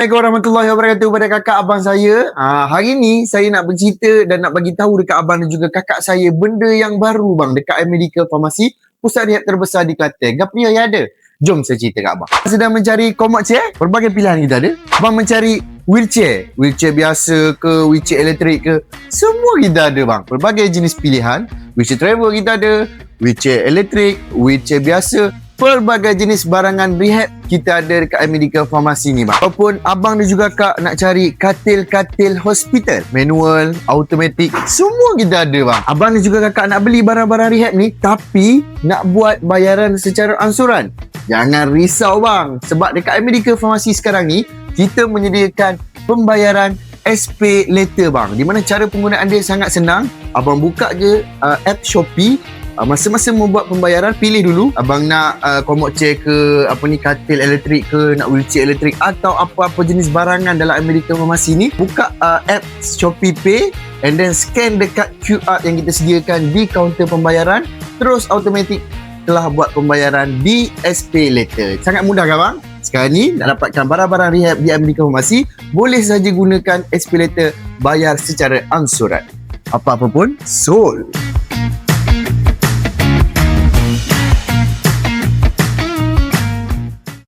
Assalamualaikum warahmatullahi wabarakatuh kepada kakak abang saya. Hari ni saya nak bercerita dan nak bagi tahu dekat abang dan juga kakak saya benda yang baru bang dekat Medical Pharmacy, pusat rehab terbesar di Kelantan. Gapnya yang ada? Jom saya cerita kat abang. Sedang mencari comot chair, berbagai pilihan kita ada. Abang mencari wheelchair biasa ke, wheelchair elektrik ke, semua kita ada bang. Berbagai jenis pilihan. Wheelchair travel kita ada, wheelchair elektrik, wheelchair biasa. Pelbagai jenis barangan rehab kita ada dekat Medical Pharmacy ni bang. Ataupun abang dan juga kak nak cari katil-katil hospital, manual, automatic, semua kita ada bang. Abang dan juga kakak nak beli barang-barang rehab ni tapi nak buat bayaran secara angsuran. Jangan risau bang, sebab dekat Medical Pharmacy sekarang ni kita menyediakan pembayaran SP Later bang. Di mana cara penggunaan dia sangat senang. Abang buka je app Shopee. Masa-masa membuat pembayaran, pilih dulu abang nak comot chair ke, katil elektrik ke, nak wheelchair elektrik atau apa-apa jenis barangan dalam Medical Pharmacy ni. Buka app Shopee Pay and then scan dekat QR yang kita sediakan di kaunter pembayaran, terus automatik telah buat pembayaran di SP Later. Sangat mudah kan bang? Sekarang ni nak dapatkan barang-barang rehab di Medical Pharmacy, boleh saja gunakan SP Later, bayar secara angsuran. Apa-apa pun, sold!